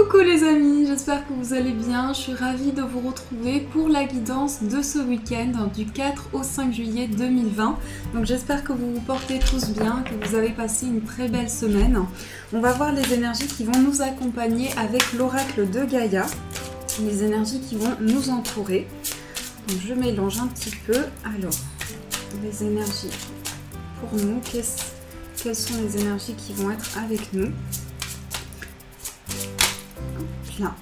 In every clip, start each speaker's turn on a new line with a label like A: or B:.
A: Coucou les amis, j'espère que vous allez bien. Je suis ravie de vous retrouver pour la guidance de ce week-end du 4 au 5 juillet 2020. Donc j'espère que vous vous portez tous bien, que vous avez passé une très belle semaine. On va voir les énergies qui vont nous accompagner avec l'oracle de Gaïa, les énergies qui vont nous entourer. Donc je mélange un petit peu. Alors, les énergies pour nous, quelles sont les énergies qui vont être avec nous? Là.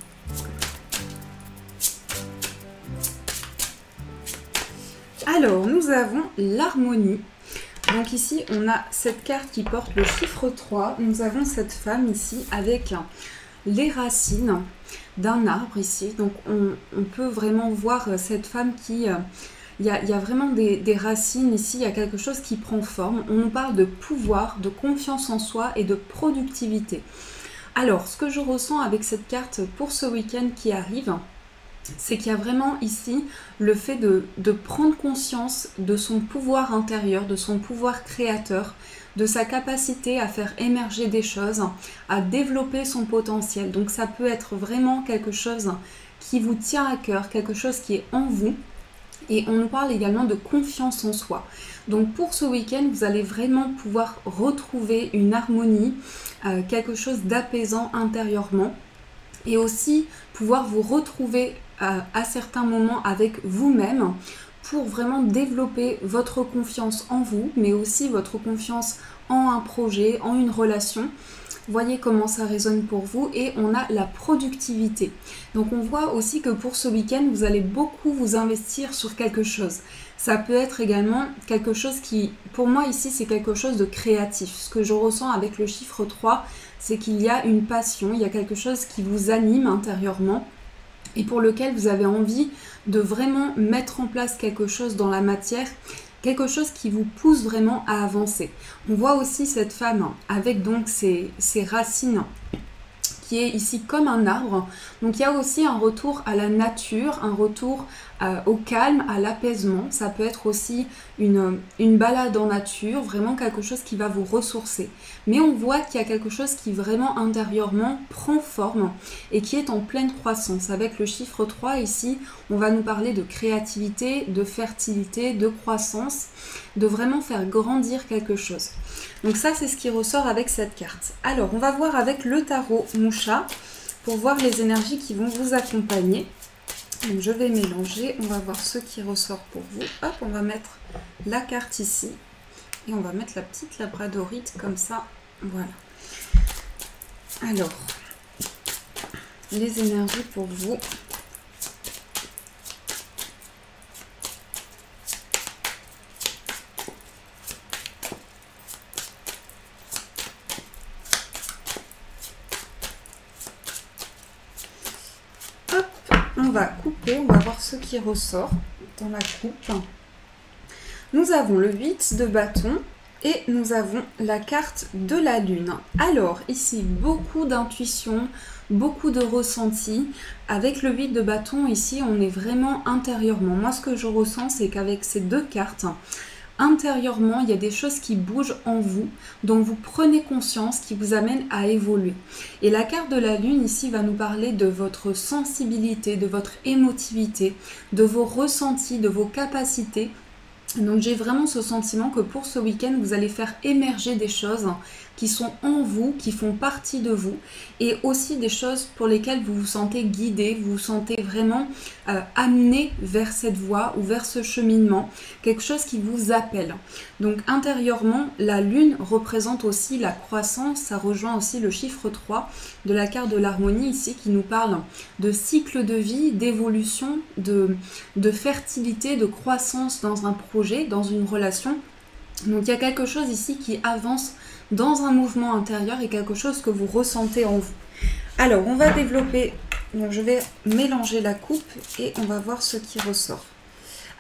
A: Alors, nous avons l'harmonie. Donc ici, on a cette carte qui porte le chiffre 3. Nous avons cette femme ici avec les racines d'un arbre ici. Donc, on peut vraiment voir cette femme qui... Il y a vraiment des racines ici, il y a quelque chose qui prend forme. On nous parle de pouvoir, de confiance en soi et de productivité. Alors, ce que je ressens avec cette carte pour ce week-end qui arrive, c'est qu'il y a vraiment ici le fait de prendre conscience de son pouvoir intérieur, de son pouvoir créateur, de sa capacité à faire émerger des choses, à développer son potentiel. Donc ça peut être vraiment quelque chose qui vous tient à cœur, quelque chose qui est en vous. Et on nous parle également de confiance en soi. Donc pour ce week-end, vous allez vraiment pouvoir retrouver une harmonie, quelque chose d'apaisant intérieurement. Et aussi pouvoir vous retrouver à certains moments avec vous-même pour vraiment développer votre confiance en vous, mais aussi votre confiance en un projet, en une relation. Voyez comment ça résonne pour vous. Et on a la productivité. Donc on voit aussi que pour ce week-end, vous allez beaucoup vous investir sur quelque chose. Ça peut être également quelque chose qui, pour moi ici, c'est quelque chose de créatif. Ce que je ressens avec le chiffre 3, c'est qu'il y a une passion, il y a quelque chose qui vous anime intérieurement et pour lequel vous avez envie de vraiment mettre en place quelque chose dans la matière, quelque chose qui vous pousse vraiment à avancer. On voit aussi cette femme avec donc ses racines qui est ici comme un arbre. Donc il y a aussi un retour à la nature, un retour au calme, à l'apaisement. Ça peut être aussi une balade en nature, vraiment quelque chose qui va vous ressourcer. Mais on voit qu'il y a quelque chose qui vraiment intérieurement prend forme et qui est en pleine croissance. Avec le chiffre 3 ici, on va nous parler de créativité, de fertilité, de croissance, de vraiment faire grandir quelque chose. Donc ça, c'est ce qui ressort avec cette carte. Alors, on va voir avec le tarot Moucha pour voir les énergies qui vont vous accompagner. Donc, je vais mélanger. On va voir ce qui ressort pour vous. Hop, on va mettre la carte ici. Et on va mettre la petite labradorite comme ça. Voilà. Alors, les énergies pour vous. On va couper, on va voir ce qui ressort dans la coupe. Nous avons le 8 de bâton et nous avons la carte de la lune. Alors ici, beaucoup d'intuition, beaucoup de ressenti. Avec le 8 de bâton, ici, on est vraiment intérieurement. Moi, ce que je ressens, c'est qu'avec ces deux cartes, intérieurement, il y a des choses qui bougent en vous, dont vous prenez conscience, qui vous amènent à évoluer. Et la carte de la lune ici va nous parler de votre sensibilité, de votre émotivité, de vos ressentis, de vos capacités. Donc j'ai vraiment ce sentiment que pour ce week-end, vous allez faire émerger des choses qui sont en vous, qui font partie de vous, et aussi des choses pour lesquelles vous vous sentez guidé, vous vous sentez vraiment amené vers cette voie ou vers ce cheminement, quelque chose qui vous appelle. Donc intérieurement, la lune représente aussi la croissance, ça rejoint aussi le chiffre 3 de la carte de l'harmonie ici qui nous parle de cycle de vie, d'évolution, de fertilité, de croissance dans un projet, dans une relation. Donc il y a quelque chose ici qui avance dans un mouvement intérieur et quelque chose que vous ressentez en vous. Alors on va développer, donc je vais mélanger la coupe et on va voir ce qui ressort.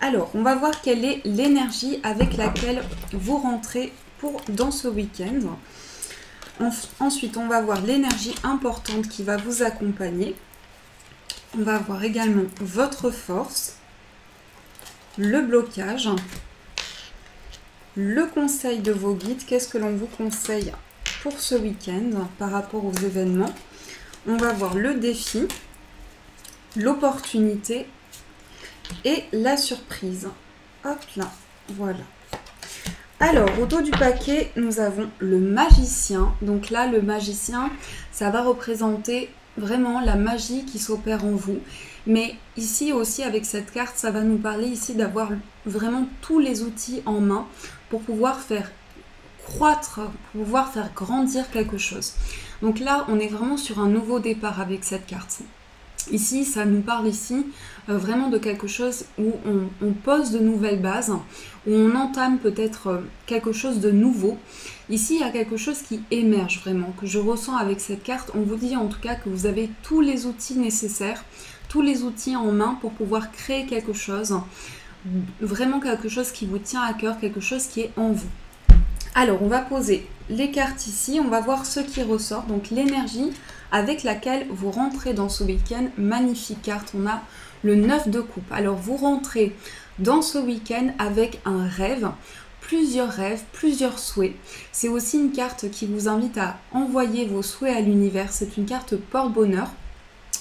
A: Alors on va voir quelle est l'énergie avec laquelle vous rentrez dans ce week-end. Ensuite on va voir l'énergie importante qui va vous accompagner. On va voir également votre force, le blocage, le conseil de vos guides, qu'est-ce que l'on vous conseille pour ce week-end par rapport aux événements. on va voir le défi, l'opportunité et la surprise. Hop là, voilà. Alors, au dos du paquet, nous avons le magicien. Donc là, le magicien, ça va représenter vraiment la magie qui s'opère en vous. Mais ici aussi, avec cette carte, ça va nous parler ici d'avoir vraiment tous les outils en main pour pouvoir faire croître, pour pouvoir faire grandir quelque chose. Donc là, on est vraiment sur un nouveau départ avec cette carte. Ici, ça nous parle ici vraiment de quelque chose où on pose de nouvelles bases, où on entame peut-être quelque chose de nouveau. Ici, il y a quelque chose qui émerge vraiment, que je ressens avec cette carte. On vous dit en tout cas que vous avez tous les outils nécessaires, tous les outils en main pour pouvoir créer quelque chose, vraiment quelque chose qui vous tient à cœur, quelque chose qui est en vous. Alors, on va poser les cartes ici, on va voir ce qui ressort, donc l'énergie avec laquelle vous rentrez dans ce week-end. Magnifique carte, on a le 9 de coupe. Alors, vous rentrez dans ce week-end avec un rêve, plusieurs souhaits. C'est aussi une carte qui vous invite à envoyer vos souhaits à l'univers. C'est une carte porte-bonheur.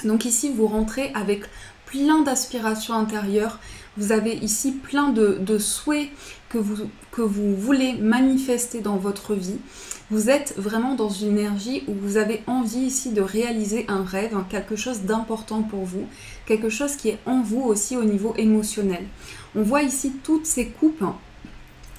A: Donc ici, vous rentrez avec plein d'aspirations intérieures. Vous avez ici plein de souhaits que vous voulez manifester dans votre vie. Vous êtes vraiment dans une énergie où vous avez envie ici de réaliser un rêve, quelque chose d'important pour vous, quelque chose qui est en vous aussi au niveau émotionnel. On voit ici toutes ces coupes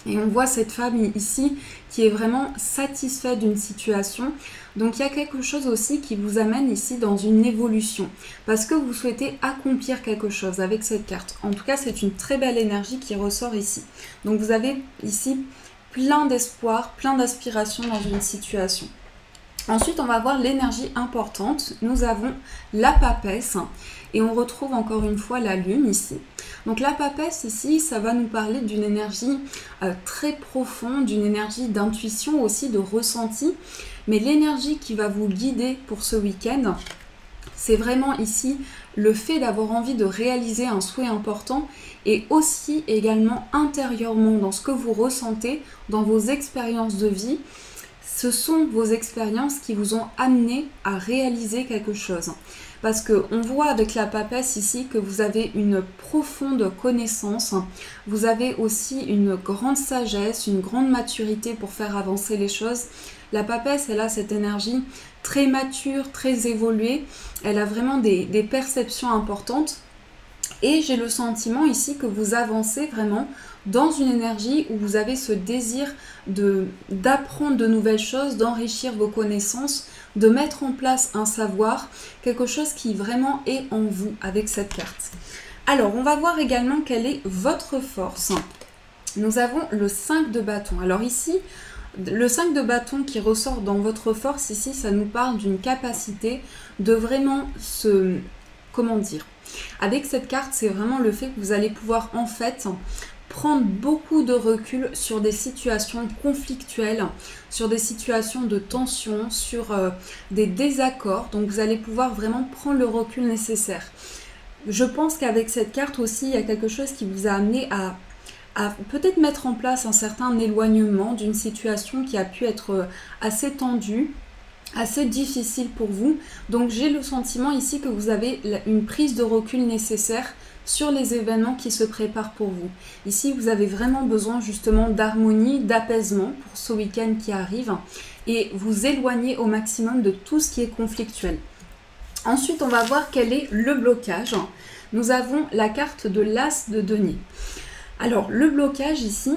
A: et on voit cette femme ici qui est vraiment satisfaite d'une situation. Donc il y a quelque chose aussi qui vous amène ici dans une évolution parce que vous souhaitez accomplir quelque chose avec cette carte. En tout cas, c'est une très belle énergie qui ressort ici. Donc vous avez ici plein d'espoir, plein d'aspiration dans une situation. Ensuite, on va voir l'énergie importante. Nous avons la papesse et on retrouve encore une fois la lune ici. Donc la papesse ici, ça va nous parler d'une énergie très profonde, d'une énergie d'intuition aussi, de ressenti. Mais l'énergie qui va vous guider pour ce week-end, c'est vraiment ici le fait d'avoir envie de réaliser un souhait important et aussi également intérieurement dans ce que vous ressentez, dans vos expériences de vie. Ce sont vos expériences qui vous ont amené à réaliser quelque chose. Parce qu'on voit avec la papesse ici que vous avez une profonde connaissance, vous avez aussi une grande sagesse, une grande maturité pour faire avancer les choses. La papesse, elle a cette énergie très mature, très évoluée, elle a vraiment des perceptions importantes. Et j'ai le sentiment ici que vous avancez vraiment dans une énergie où vous avez ce désir d'apprendre de nouvelles choses, d'enrichir vos connaissances, de mettre en place un savoir, quelque chose qui vraiment est en vous avec cette carte. Alors, on va voir également quelle est votre force. Nous avons le 5 de bâton. Alors ici, le 5 de bâton qui ressort dans votre force, ici, ça nous parle d'une capacité de vraiment comment dire ? Avec cette carte, c'est vraiment le fait que vous allez pouvoir en fait prendre beaucoup de recul sur des situations conflictuelles, sur des situations de tension, sur des désaccords. Donc vous allez pouvoir vraiment prendre le recul nécessaire. Je pense qu'avec cette carte aussi, il y a quelque chose qui vous a amené à peut-être mettre en place un certain éloignement d'une situation qui a pu être assez tendue, assez difficile pour vous. Donc j'ai le sentiment ici que vous avez une prise de recul nécessaire sur les événements qui se préparent pour vous. Ici, vous avez vraiment besoin justement d'harmonie, d'apaisement pour ce week-end qui arrive et vous éloigner au maximum de tout ce qui est conflictuel. Ensuite, on va voir quel est le blocage. Nous avons la carte de l'As de denier. Alors, le blocage ici...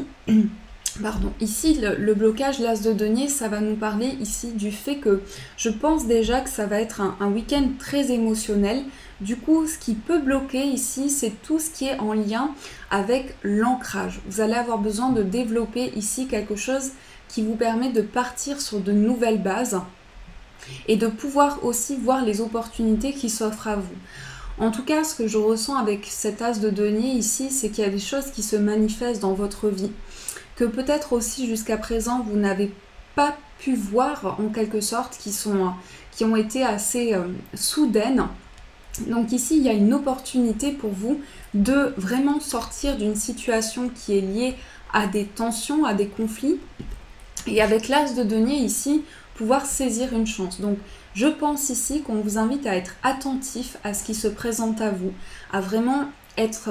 A: Ici, le blocage, l'As de denier, ça va nous parler ici du fait que je pense déjà que ça va être un week-end très émotionnel. Du coup, ce qui peut bloquer ici, c'est tout ce qui est en lien avec l'ancrage. Vous allez avoir besoin de développer ici quelque chose qui vous permet de partir sur de nouvelles bases et de pouvoir aussi voir les opportunités qui s'offrent à vous. En tout cas, ce que je ressens avec cet As de denier ici, c'est qu'il y a des choses qui se manifestent dans votre vie, que peut-être aussi jusqu'à présent vous n'avez pas pu voir en quelque sorte, qui ont été assez soudaines. Donc ici, il y a une opportunité pour vous de vraiment sortir d'une situation qui est liée à des tensions, à des conflits. Et avec l'As de denier ici, pouvoir saisir une chance. Donc Je pense ici qu'on vous invite à être attentif à ce qui se présente à vous, à vraiment être,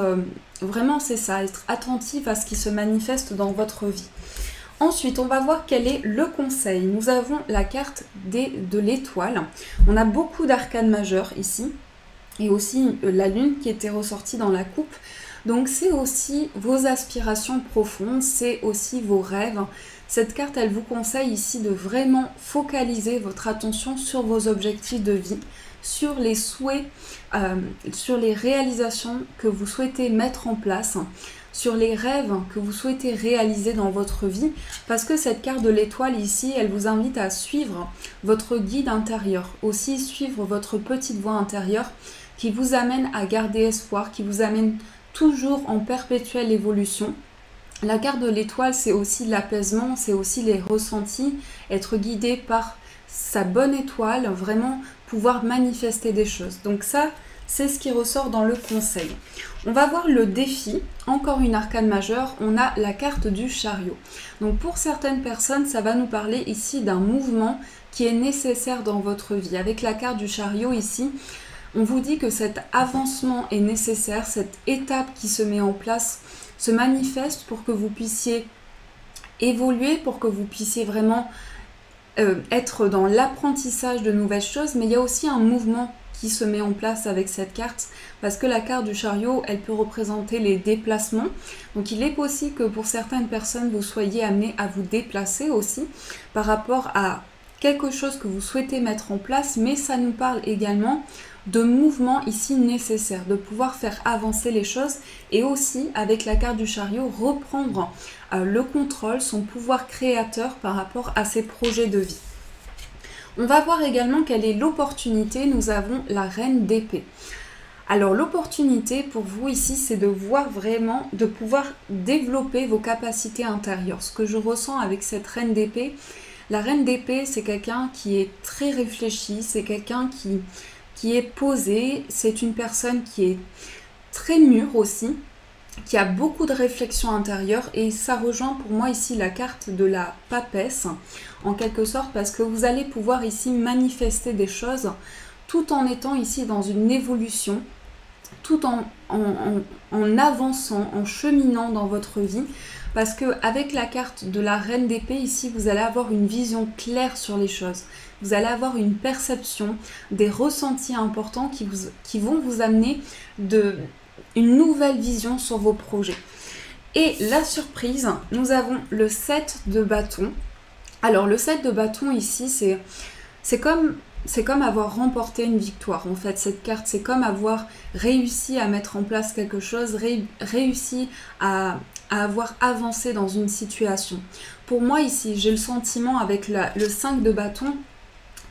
A: vraiment c'est ça, être attentif à ce qui se manifeste dans votre vie. Ensuite, on va voir quel est le conseil. Nous avons la carte de l'étoile. On a beaucoup d'arcanes majeures ici, et aussi la lune qui était ressortie dans la coupe. Donc c'est aussi vos aspirations profondes, c'est aussi vos rêves. Cette carte, elle vous conseille ici de vraiment focaliser votre attention sur vos objectifs de vie, sur les souhaits, sur les réalisations que vous souhaitez mettre en place, sur les rêves que vous souhaitez réaliser dans votre vie, parce que cette carte de l'étoile ici, elle vous invite à suivre votre guide intérieur, aussi suivre votre petite voix intérieure qui vous amène à garder espoir, qui vous amène toujours en perpétuelle évolution. La carte de l'étoile, c'est aussi l'apaisement, c'est aussi les ressentis, être guidé par sa bonne étoile, vraiment pouvoir manifester des choses. Donc ça, c'est ce qui ressort dans le conseil. On va voir le défi, encore une arcane majeure, on a la carte du chariot. Donc pour certaines personnes, ça va nous parler ici d'un mouvement qui est nécessaire dans votre vie. Avec la carte du chariot ici, on vous dit que cet avancement est nécessaire, cette étape qui se met en place se manifeste pour que vous puissiez évoluer, pour que vous puissiez vraiment être dans l'apprentissage de nouvelles choses, mais il y a aussi un mouvement qui se met en place avec cette carte, parce que la carte du chariot, elle peut représenter les déplacements. Donc il est possible que pour certaines personnes, vous soyez amenés à vous déplacer aussi par rapport à quelque chose que vous souhaitez mettre en place, mais ça nous parle également de mouvements ici nécessaires, de pouvoir faire avancer les choses et aussi avec la carte du chariot reprendre le contrôle, son pouvoir créateur par rapport à ses projets de vie. On va voir également quelle est l'opportunité. Nous avons la reine d'épée. Alors l'opportunité pour vous ici, c'est de voir vraiment, de pouvoir développer vos capacités intérieures. Ce que je ressens avec cette reine d'épée, la reine d'épée, c'est quelqu'un qui est très réfléchi, c'est quelqu'un qui est posé, c'est une personne qui est très mûre aussi, qui a beaucoup de réflexion intérieure, et ça rejoint pour moi ici la carte de la papesse en quelque sorte, parce que vous allez pouvoir ici manifester des choses tout en étant ici dans une évolution, tout en avançant, en cheminant dans votre vie, parce que avec la carte de la reine d'épée ici, vous allez avoir une vision claire sur les choses. Vous allez avoir une perception, des ressentis importants qui vont vous amener une nouvelle vision sur vos projets. Et la surprise, nous avons le 7 de bâton. Alors le 7 de bâton ici, c'est comme avoir remporté une victoire. En fait, cette carte, c'est comme avoir réussi à mettre en place quelque chose, réussi à avoir avancé dans une situation. Pour moi ici, j'ai le sentiment avec le 5 de bâton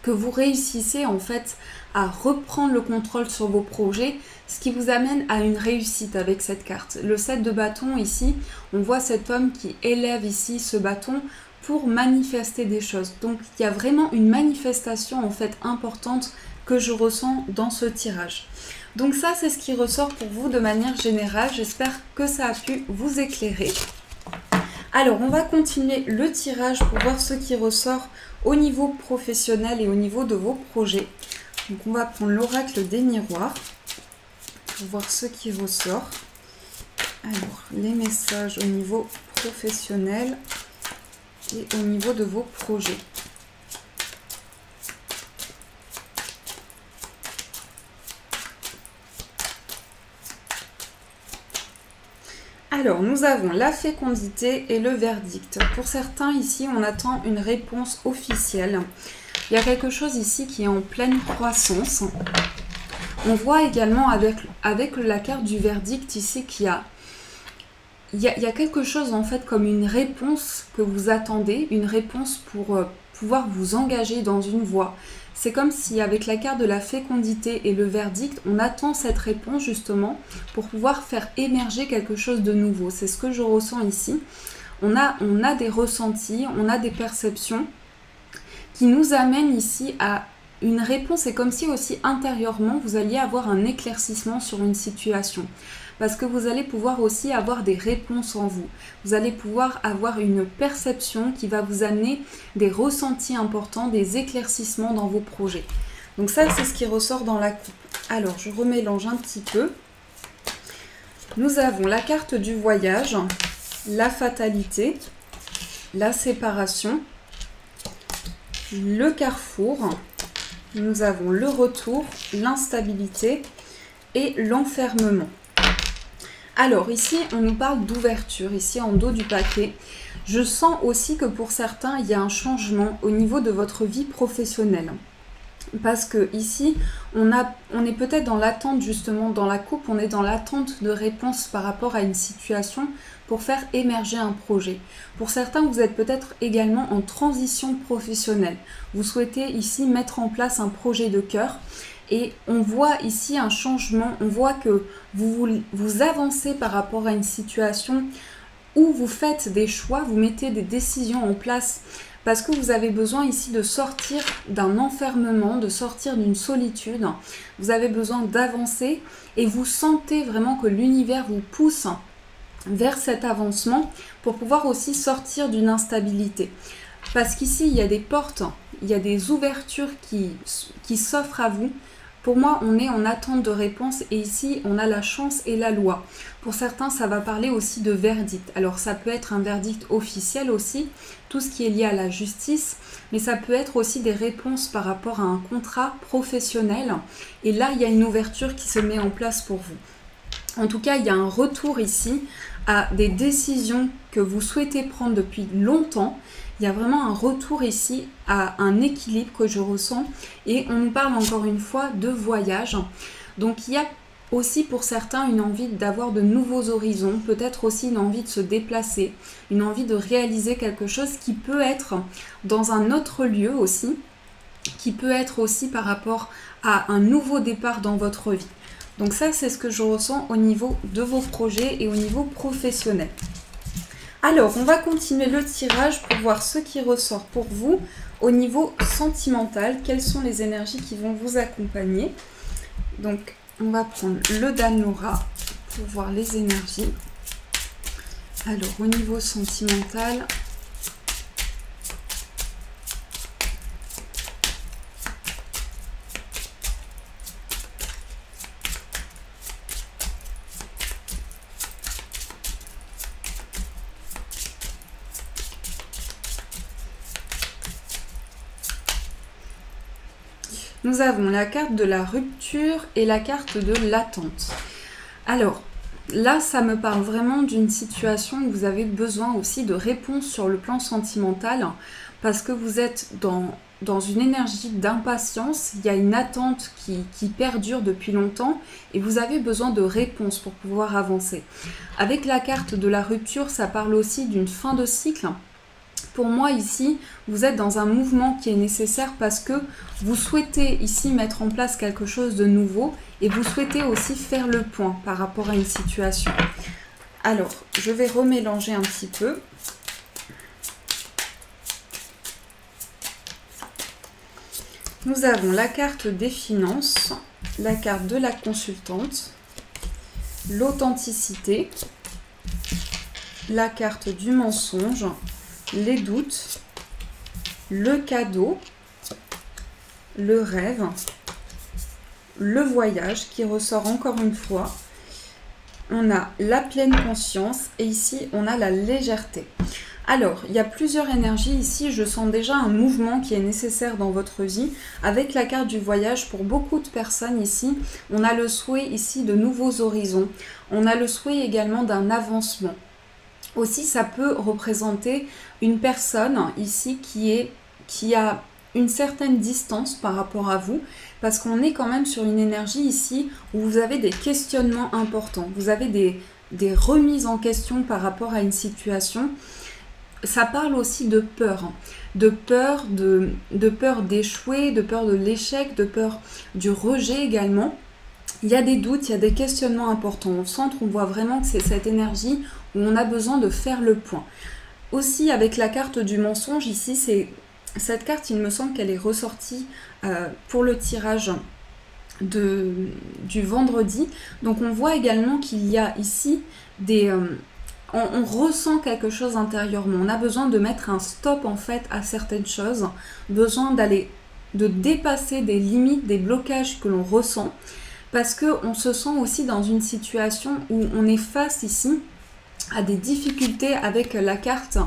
A: que vous réussissez en fait à reprendre le contrôle sur vos projets, ce qui vous amène à une réussite avec cette carte. Le 7 de bâton ici, on voit cet homme qui élève ici ce bâton pour manifester des choses. Donc il y a vraiment une manifestation en fait importante que je ressens dans ce tirage. Donc ça, c'est ce qui ressort pour vous de manière générale. J'espère que ça a pu vous éclairer. Alors, on va continuer le tirage pour voir ce qui ressort au niveau professionnel et au niveau de vos projets. Donc, on va prendre l'oracle des miroirs pour voir ce qui ressort. Alors, les messages au niveau professionnel et au niveau de vos projets. Alors, nous avons la fécondité et le verdict. Pour certains, ici, on attend une réponse officielle. Il y a quelque chose ici qui est en pleine croissance. On voit également avec la carte du verdict ici qu'il y a quelque chose en fait comme une réponse que vous attendez, une réponse pour pouvoir vous engager dans une voie. C'est comme si avec la carte de la fécondité et le verdict, on attend cette réponse justement pour pouvoir faire émerger quelque chose de nouveau. C'est ce que je ressens ici. On a des ressentis, on a des perceptions qui nous amènent ici à une réponse. C'est comme si aussi intérieurement, vous alliez avoir un éclaircissement sur une situation. Parce que vous allez pouvoir aussi avoir des réponses en vous. Vous allez pouvoir avoir une perception qui va vous amener des ressentis importants, des éclaircissements dans vos projets. Donc ça, c'est ce qui ressort dans la coupe. Alors, je remélange un petit peu. Nous avons la carte du voyage, la fatalité, la séparation, le carrefour. Nous avons le retour, l'instabilité et l'enfermement. Alors ici, on nous parle d'ouverture, ici en dos du paquet. Je sens aussi que pour certains, il y a un changement au niveau de votre vie professionnelle. Parce que ici, on est peut-être dans l'attente, justement, dans la coupe, on est dans l'attente de réponses par rapport à une situation pour faire émerger un projet. Pour certains, vous êtes peut-être également en transition professionnelle. Vous souhaitez ici mettre en place un projet de cœur. Et on voit ici un changement, on voit que vous avancez par rapport à une situation où vous faites des choix, vous mettez des décisions en place parce que vous avez besoin ici de sortir d'un enfermement, de sortir d'une solitude. Vous avez besoin d'avancer et vous sentez vraiment que l'univers vous pousse vers cet avancement pour pouvoir aussi sortir d'une instabilité. Parce qu'ici, il y a des portes, il y a des ouvertures qui s'offrent à vous. Pour moi, on est en attente de réponse et ici, on a la chance et la loi. Pour certains, ça va parler aussi de verdict. Alors, ça peut être un verdict officiel aussi, tout ce qui est lié à la justice, mais ça peut être aussi des réponses par rapport à un contrat professionnel. Et là, il y a une ouverture qui se met en place pour vous. En tout cas, il y a un retour ici à des décisions que vous souhaitez prendre depuis longtemps. Il y a vraiment un retour ici à un équilibre que je ressens et on nous parle encore une fois de voyage. Donc il y a aussi pour certains une envie d'avoir de nouveaux horizons, peut-être aussi une envie de se déplacer, une envie de réaliser quelque chose qui peut être dans un autre lieu aussi, qui peut être aussi par rapport à un nouveau départ dans votre vie. Donc ça, c'est ce que je ressens au niveau de vos projets et au niveau professionnel. Alors, on va continuer le tirage pour voir ce qui ressort pour vous au niveau sentimental. Quelles sont les énergies qui vont vous accompagner? Donc, on va prendre le Danora pour voir les énergies. Alors, au niveau sentimental, nous avons la carte de la rupture et la carte de l'attente. Alors, là, ça me parle vraiment d'une situation où vous avez besoin aussi de réponses sur le plan sentimental parce que vous êtes dans une énergie d'impatience. Il y a une attente qui perdure depuis longtemps et vous avez besoin de réponses pour pouvoir avancer. Avec la carte de la rupture, ça parle aussi d'une fin de cycle. Pour moi ici, vous êtes dans un mouvement qui est nécessaire parce que vous souhaitez ici mettre en place quelque chose de nouveau et vous souhaitez aussi faire le point par rapport à une situation. Alors, je vais remélanger un petit peu. Nous avons la carte des finances, la carte de la consultante, l'authenticité, la carte du mensonge, les doutes, le cadeau, le rêve, le voyage qui ressort encore une fois. On a la pleine conscience et ici on a la légèreté. Alors, il y a plusieurs énergies ici. Je sens déjà un mouvement qui est nécessaire dans votre vie. Avec la carte du voyage, pour beaucoup de personnes ici, on a le souhait ici de nouveaux horizons. On a le souhait également d'un avancement. Aussi, ça peut représenter une personne ici qui a une certaine distance par rapport à vous, parce qu'on est quand même sur une énergie ici où vous avez des questionnements importants, vous avez des remises en question par rapport à une situation. Ça parle aussi de peur d'échouer, de peur de l'échec, de peur du rejet également. Il y a des doutes, il y a des questionnements importants. Au centre, on voit vraiment que c'est cette énergie où on a besoin de faire le point. Aussi, avec la carte du mensonge, ici, cette carte, il me semble qu'elle est ressortie pour le tirage du vendredi. Donc on voit également qu'il y a ici des... on ressent quelque chose intérieurement. On a besoin de mettre un stop en fait à certaines choses. Besoin de dépasser des limites, des blocages que l'on ressent. Parce qu'on se sent aussi dans une situation où on est face ici à des difficultés avec la carte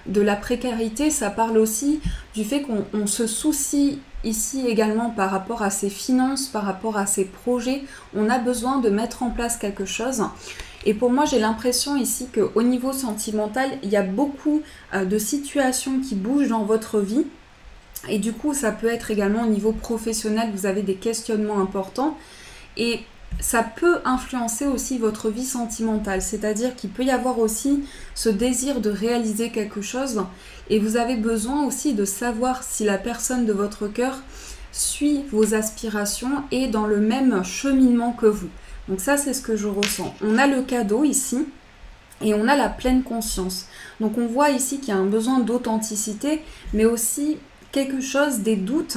A: de la précarité. Ça parle aussi du fait qu'on se soucie ici également par rapport à ses finances, par rapport à ses projets. On a besoin de mettre en place quelque chose. Et pour moi, j'ai l'impression ici qu'au niveau sentimental, il y a beaucoup de situations qui bougent dans votre vie. Et du coup, ça peut être également au niveau professionnel, vous avez des questionnements importants. Et ça peut influencer aussi votre vie sentimentale, c'est-à-dire qu'il peut y avoir aussi ce désir de réaliser quelque chose et vous avez besoin aussi de savoir si la personne de votre cœur suit vos aspirations et dans le même cheminement que vous. Donc ça, c'est ce que je ressens. On a le cadeau ici et on a la pleine conscience. Donc on voit ici qu'il y a un besoin d'authenticité, mais aussi quelque chose, des doutes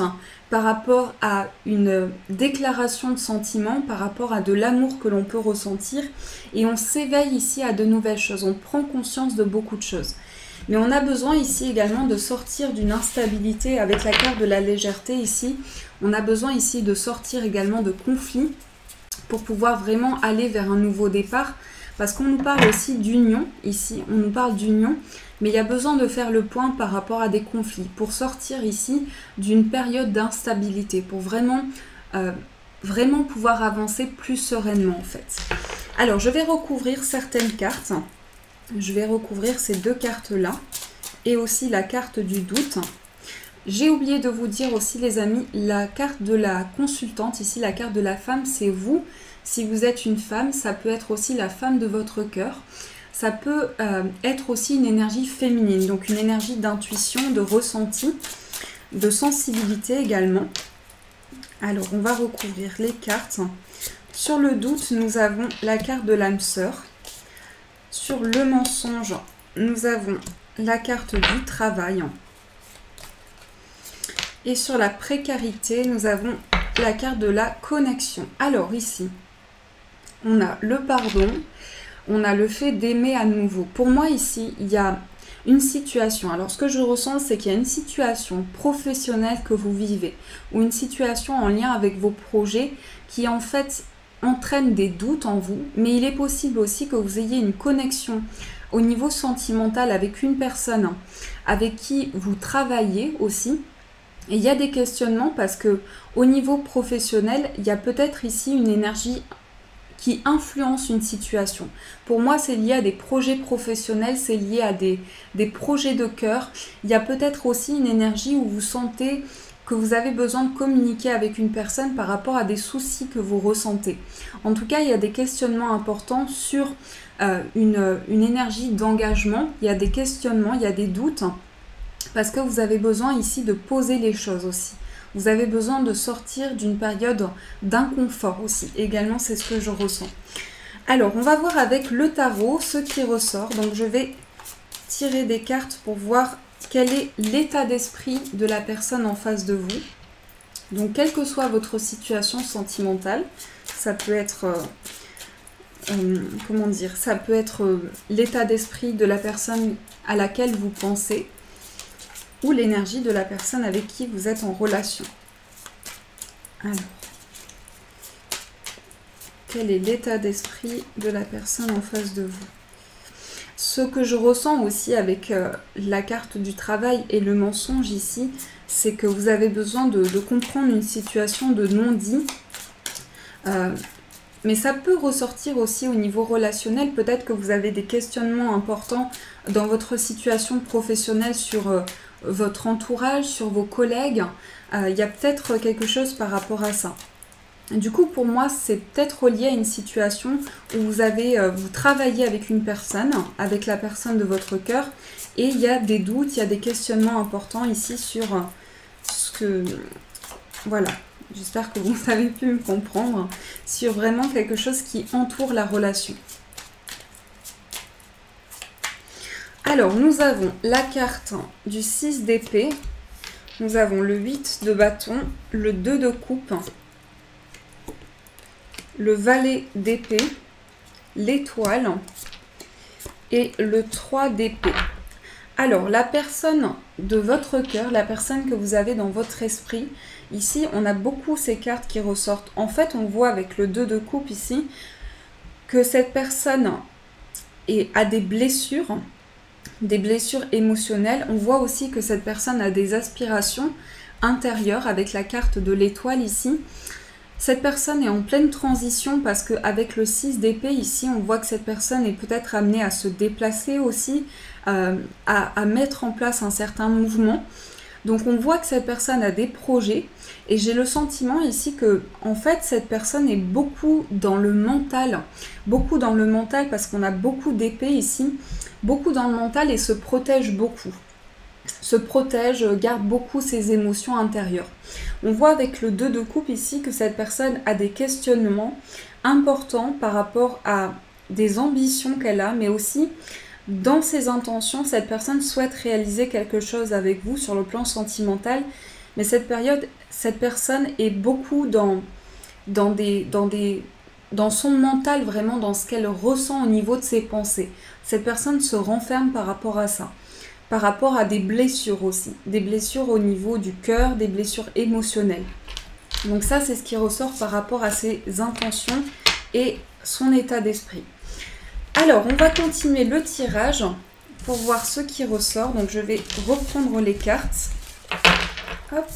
A: par rapport à une déclaration de sentiment, par rapport à de l'amour que l'on peut ressentir. Et on s'éveille ici à de nouvelles choses, on prend conscience de beaucoup de choses. Mais on a besoin ici également de sortir d'une instabilité avec la carte de la légèreté ici. On a besoin ici de sortir également de conflits pour pouvoir vraiment aller vers un nouveau départ. Parce qu'on nous parle aussi d'union ici, on nous parle d'union. Mais il y a besoin de faire le point par rapport à des conflits pour sortir ici d'une période d'instabilité, pour vraiment pouvoir avancer plus sereinement en fait. Alors je vais recouvrir certaines cartes. Je vais recouvrir ces deux cartes-là et aussi la carte du doute. J'ai oublié de vous dire aussi les amis, la carte de la consultante, ici la carte de la femme, c'est vous. Si vous êtes une femme, ça peut être aussi la femme de votre cœur. Ça peut être aussi une énergie féminine, donc une énergie d'intuition, de ressenti, de sensibilité également. Alors, on va recouvrir les cartes. Sur le doute, nous avons la carte de l'âme sœur. Sur le mensonge, nous avons la carte du travail. Et sur la précarité, nous avons la carte de la connexion. Alors ici, on a le pardon. On a le fait d'aimer à nouveau. Pour moi, ici, il y a une situation. Alors, ce que je ressens, c'est qu'il y a une situation professionnelle que vous vivez ou une situation en lien avec vos projets qui, en fait, entraîne des doutes en vous. Mais il est possible aussi que vous ayez une connexion au niveau sentimental avec une personne avec qui vous travaillez aussi. Et il y a des questionnements parce que au niveau professionnel, il y a peut-être ici une énergie qui influence une situation. Pour moi, c'est lié à des projets professionnels, c'est lié à des projets de cœur. Il y a peut-être aussi une énergie où vous sentez que vous avez besoin de communiquer avec une personne par rapport à des soucis que vous ressentez. En tout cas, il y a des questionnements importants sur une énergie d'engagement. Il y a des questionnements, il y a des doutes, parce que vous avez besoin ici de poser les choses aussi. Vous avez besoin de sortir d'une période d'inconfort aussi. Également, c'est ce que je ressens. Alors, on va voir avec le tarot ce qui ressort. Donc, je vais tirer des cartes pour voir quel est l'état d'esprit de la personne en face de vous. Donc, quelle que soit votre situation sentimentale, ça peut être... comment dire, ça peut être l'état d'esprit de la personne à laquelle vous pensez ou l'énergie de la personne avec qui vous êtes en relation. Alors, quel est l'état d'esprit de la personne en face de vous? Ce que je ressens aussi avec la carte du travail et le mensonge ici, c'est que vous avez besoin de comprendre une situation de non-dit. Mais ça peut ressortir aussi au niveau relationnel. Peut-être que vous avez des questionnements importants dans votre situation professionnelle sur votre entourage, sur vos collègues. Il y a peut-être quelque chose par rapport à ça. Du coup, pour moi, c'est peut-être relié à une situation où vous travaillez avec une personne, avec la personne de votre cœur, et il y a des doutes, il y a des questionnements importants ici sur ce que... Voilà. J'espère que vous avez pu me comprendre sur vraiment quelque chose qui entoure la relation. Alors, nous avons la carte du 6 d'épée. Nous avons le 8 de bâton, le 2 de coupe, le valet d'épée, l'étoile et le 3 d'épée. Alors, la personne de votre cœur, la personne que vous avez dans votre esprit, ici, on a beaucoup ces cartes qui ressortent. En fait, on voit avec le 2 de coupe ici que cette personne a des blessures émotionnelles. On voit aussi que cette personne a des aspirations intérieures avec la carte de l'étoile ici. Cette personne est en pleine transition parce qu'avec le 6 d'épée ici, on voit que cette personne est peut-être amenée à se déplacer aussi, à mettre en place un certain mouvement. Donc on voit que cette personne a des projets et j'ai le sentiment ici que en fait cette personne est beaucoup dans le mental parce qu'on a beaucoup d'épée ici, beaucoup dans le mental et se protège beaucoup. Se protège, garde beaucoup ses émotions intérieures. On voit avec le 2 de coupe ici que cette personne a des questionnements importants par rapport à des ambitions qu'elle a, mais aussi dans ses intentions, cette personne souhaite réaliser quelque chose avec vous sur le plan sentimental, mais cette personne est beaucoup dans son mental, vraiment dans ce qu'elle ressent au niveau de ses pensées. Cette personne se renferme par rapport à ça. Par rapport à des blessures aussi, des blessures au niveau du cœur, des blessures émotionnelles. Donc ça, c'est ce qui ressort par rapport à ses intentions et son état d'esprit. Alors, on va continuer le tirage pour voir ce qui ressort. Donc, je vais reprendre les cartes. Hop.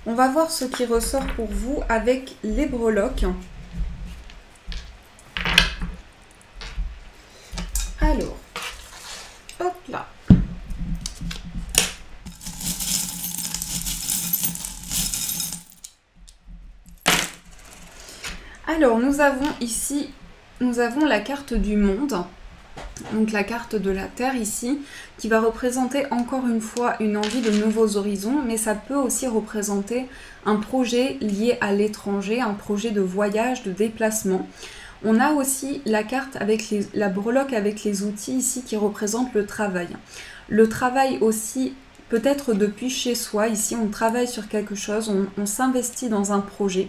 A: On va voir ce qui ressort pour vous avec les breloques. Alors, hop là. Alors, nous avons ici, la carte du monde, donc la carte de la Terre ici, qui va représenter encore une fois une envie de nouveaux horizons, mais ça peut aussi représenter un projet lié à l'étranger, un projet de voyage, de déplacement. On a aussi la carte avec la breloque avec les outils ici qui représente le travail. Le travail aussi, peut-être depuis chez soi, ici on travaille sur quelque chose, on s'investit dans un projet.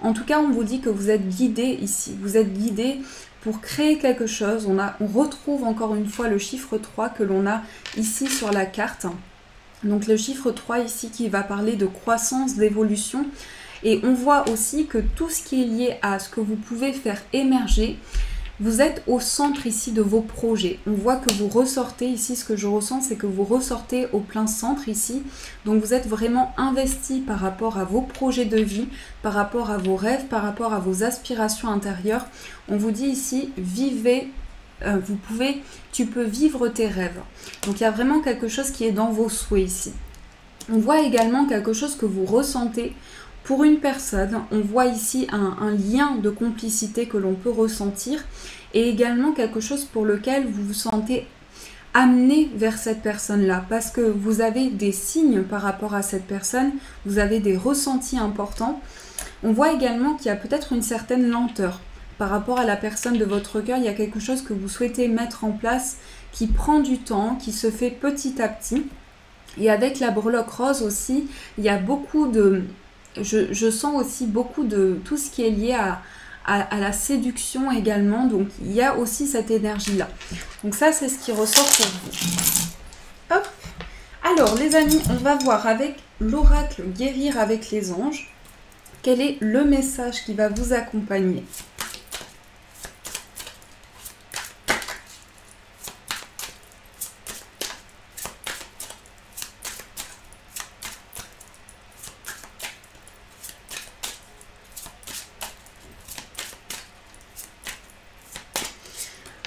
A: En tout cas, on vous dit que vous êtes guidé ici, vous êtes guidé pour créer quelque chose. On retrouve encore une fois le chiffre 3 que l'on a ici sur la carte. Donc le chiffre 3 ici qui va parler de croissance, d'évolution. Et on voit aussi que tout ce qui est lié à ce que vous pouvez faire émerger, vous êtes au centre ici de vos projets. On voit que vous ressortez ici, ce que je ressens, c'est que vous ressortez au plein centre ici. Donc vous êtes vraiment investi par rapport à vos projets de vie, par rapport à vos rêves, par rapport à vos aspirations intérieures. On vous dit ici, vivez, tu peux vivre tes rêves. Donc il y a vraiment quelque chose qui est dans vos souhaits ici. On voit également quelque chose que vous ressentez pour une personne. On voit ici un lien de complicité que l'on peut ressentir et également quelque chose pour lequel vous vous sentez amené vers cette personne-là parce que vous avez des signes par rapport à cette personne, vous avez des ressentis importants. On voit également qu'il y a peut-être une certaine lenteur par rapport à la personne de votre cœur. Il y a quelque chose que vous souhaitez mettre en place qui prend du temps, qui se fait petit à petit. Et avec la breloque rose aussi, il y a beaucoup de... Je sens aussi beaucoup de tout ce qui est lié à la séduction également. Donc, il y a aussi cette énergie-là. Donc, ça, c'est ce qui ressort pour vous. Hop. Alors, les amis, on va voir avec l'oracle guérir avec les anges. Quel est le message qui va vous accompagner ?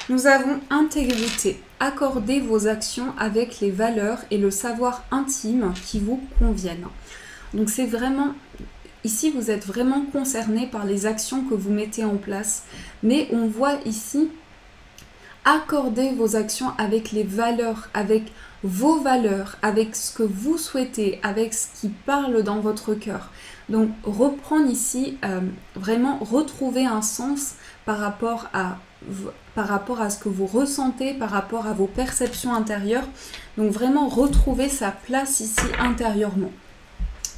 A: Nous avons intégrité. Accordez vos actions avec les valeurs et le savoir intime qui vous conviennent. Donc c'est vraiment, ici vous êtes vraiment concerné par les actions que vous mettez en place. Mais on voit ici, accordez vos actions avec les valeurs, avec vos valeurs, avec ce que vous souhaitez, avec ce qui parle dans votre cœur. Donc reprendre ici, vraiment retrouver un sens par rapport à par rapport à ce que vous ressentez, par rapport à vos perceptions intérieures. Donc vraiment retrouver sa place ici intérieurement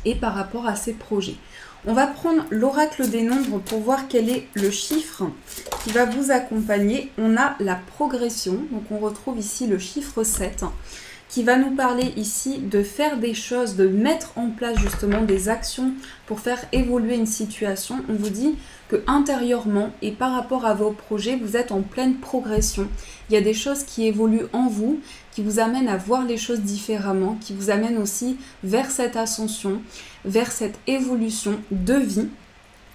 A: et par rapport à ses projets. On va prendre l'oracle des nombres pour voir quel est le chiffre qui va vous accompagner. On a la progression, donc on retrouve ici le chiffre 7 qui va nous parler ici de faire des choses, de mettre en place justement des actions pour faire évoluer une situation. On vous dit que intérieurement et par rapport à vos projets, vous êtes en pleine progression. Il y a des choses qui évoluent en vous, qui vous amènent à voir les choses différemment, qui vous amènent aussi vers cette ascension, vers cette évolution de vie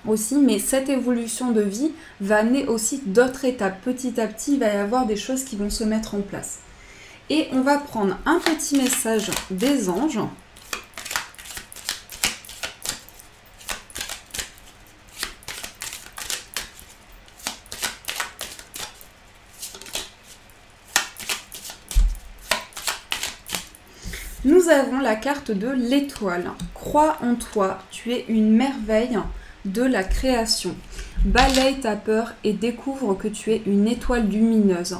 A: aussi. Mais cette évolution de vie va amener aussi d'autres étapes. Petit à petit, il va y avoir des choses qui vont se mettre en place. Et on va prendre un petit message des anges. Nous avons la carte de l'étoile. Crois en toi, tu es une merveille de la création. Balaye ta peur et découvre que tu es une étoile lumineuse.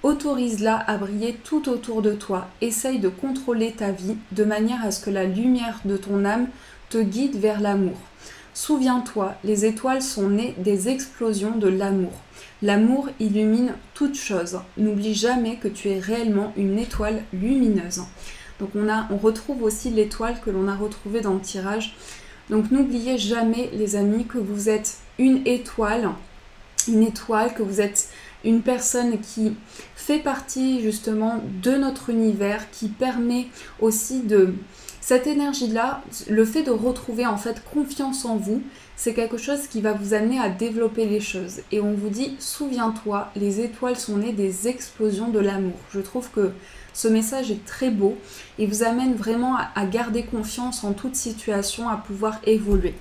A: Autorise-la à briller tout autour de toi. Essaye de contrôler ta vie de manière à ce que la lumière de ton âme te guide vers l'amour. Souviens-toi, les étoiles sont nées des explosions de l'amour. L'amour illumine toute chose. N'oublie jamais que tu es réellement une étoile lumineuse. Donc on retrouve aussi l'étoile que l'on a retrouvée dans le tirage. Donc n'oubliez jamais les amis que vous êtes une étoile, que vous êtes une personne qui fait partie justement de notre univers, qui permet aussi de... Cette énergie-là, le fait de retrouver en fait confiance en vous, c'est quelque chose qui va vous amener à développer les choses. Et on vous dit, souviens-toi, les étoiles sont nées des explosions de l'amour. Je trouve que ce message est très beau et vous amène vraiment à garder confiance en toute situation, à pouvoir évoluer.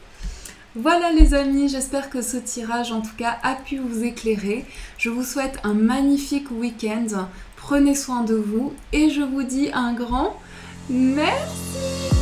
A: Voilà les amis, j'espère que ce tirage en tout cas a pu vous éclairer. Je vous souhaite un magnifique week-end. Prenez soin de vous et je vous dis un grand merci.